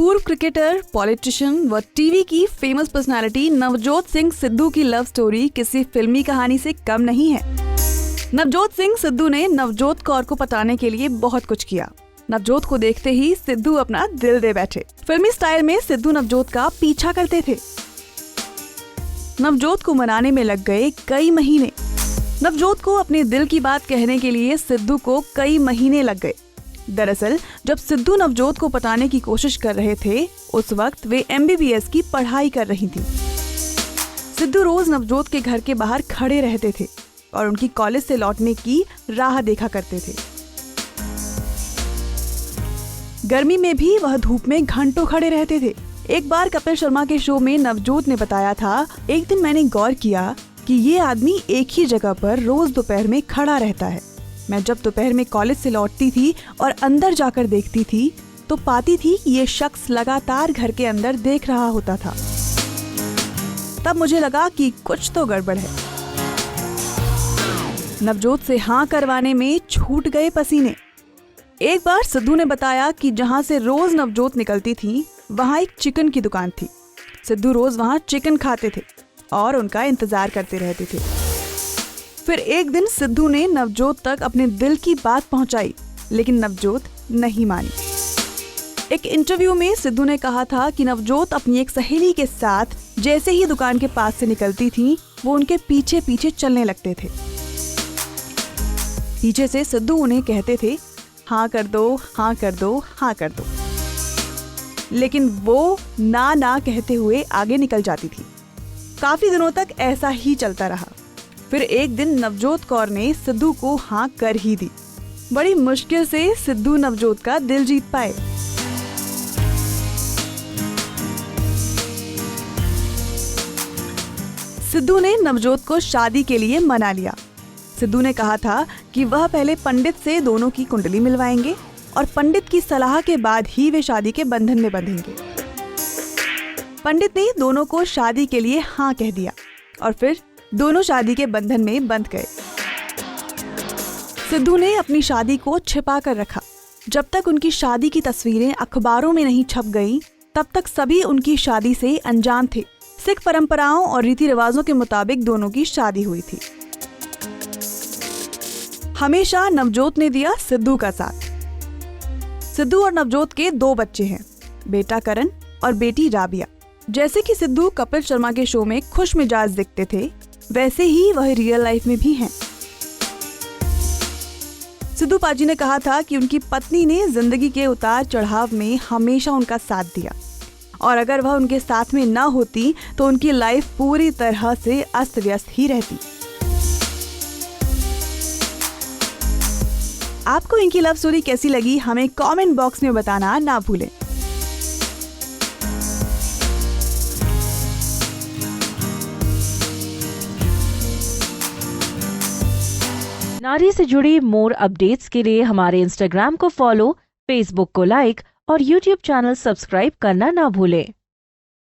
पूर्व cricketer, politician व TV की फेमस पर्सनालिटी नवजोत सिंह सिद्धू की लव स्टोरी किसी फिल्मी कहानी से कम नहीं है। नवजोत सिंह सिद्धू ने नवजोत कौर को पटाने के लिए बहुत कुछ किया। नवजोत को देखते ही सिद्धू अपना दिल दे बैठे। फिल्मी स्टाइल में सिद्धू नवजोत का पीछा करते थे। नवजोत को मनाने में लग गए कई महीने। नवजोत को अपने दिल की बात कहने के लिए सिद्धू को कई महीने लग गए। दरअसल जब सिद्धू नवजोत को पटाने की कोशिश कर रहे थे, उस वक्त वे MBBS की पढ़ाई कर रही थी। सिद्धू रोज नवजोत के घर के बाहर खड़े रहते थे और उनकी कॉलेज से लौटने की राह देखा करते थे। गर्मी में भी वह धूप में घंटों खड़े रहते थे। एक बार कपिल शर्मा के शो में नवजोत ने बताया था, एक दिन मैंने गौर किया कि ये आदमी एक ही जगह पर रोज दोपहर में खड़ा रहता है। मैं जब दोपहर में कॉलेज से लौटती थी और अंदर जाकर देखती थी तो पाती थी कि ये शख्स लगातार घर के अंदर देख रहा होता था। तब मुझे लगा कि कुछ तो गड़बड़ है। नवजोत से हाँ करवाने में छूट गए पसीने। एक बार सिद्धू ने बताया कि जहां से रोज नवजोत निकलती थी वहां एक चिकन की दुकान थी। सिद्धू रोज वहां चिकन खाते थे और उनका इंतजार करते रहते थे। फिर एक दिन सिद्धू ने नवजोत तक अपने दिल की बात पहुंचाई, लेकिन नवजोत नहीं मानी। एक इंटरव्यू में सिद्धू ने कहा था कि नवजोत अपनी एक सहेली के साथ जैसे ही दुकान के पास से निकलती थी, वो उनके पीछे पीछे चलने लगते थे। पीछे से सिद्धू उन्हें कहते थे, हाँ कर दो, हाँ कर दो, हाँ कर दो, लेकिन वो ना कहते हुए आगे निकल जाती थी। काफी दिनों तक ऐसा ही चलता रहा। फिर एक दिन नवजोत कौर ने सिद्धू को हाँ कर ही दी। बड़ी मुश्किल से सिद्धू नवजोत का दिल जीत पाए। सिद्धू ने नवजोत को शादी के लिए मना लिया। सिद्धू ने कहा था कि वह पहले पंडित से दोनों की कुंडली मिलवाएंगे और पंडित की सलाह के बाद ही वे शादी के बंधन में बंधेंगे। पंडित ने दोनों को शादी के लिए हाँ कह दिया और फिर दोनों शादी के बंधन में बंध गए। सिद्धू ने अपनी शादी को छिपा कर रखा। जब तक उनकी शादी की तस्वीरें अखबारों में नहीं छप गईं, तब तक सभी उनकी शादी से अनजान थे। सिख परंपराओं और रीति रिवाजों के मुताबिक दोनों की शादी हुई थी। हमेशा नवजोत ने दिया सिद्धू का साथ। सिद्धू और नवजोत के 2 बच्चे हैं, बेटा करण और बेटी राबिया। जैसे कि सिद्धू कपिल शर्मा के शो में खुश मिजाज दिखते थे, वैसे ही वह रियल लाइफ में भी हैं। सिद्धू पाजी ने कहा था कि उनकी पत्नी ने जिंदगी के उतार चढ़ाव में हमेशा उनका साथ दिया और अगर वह उनके साथ में ना होती तो उनकी लाइफ पूरी तरह से अस्त व्यस्त ही रहती। आपको इनकी लव स्टोरी कैसी लगी, हमें कमेंट बॉक्स में बताना ना भूलें। नारी से जुड़ी मोर अपडेट्स के लिए हमारे इंस्टाग्राम को फॉलो, फेसबुक को लाइक और यूट्यूब चैनल सब्सक्राइब करना ना भूलें।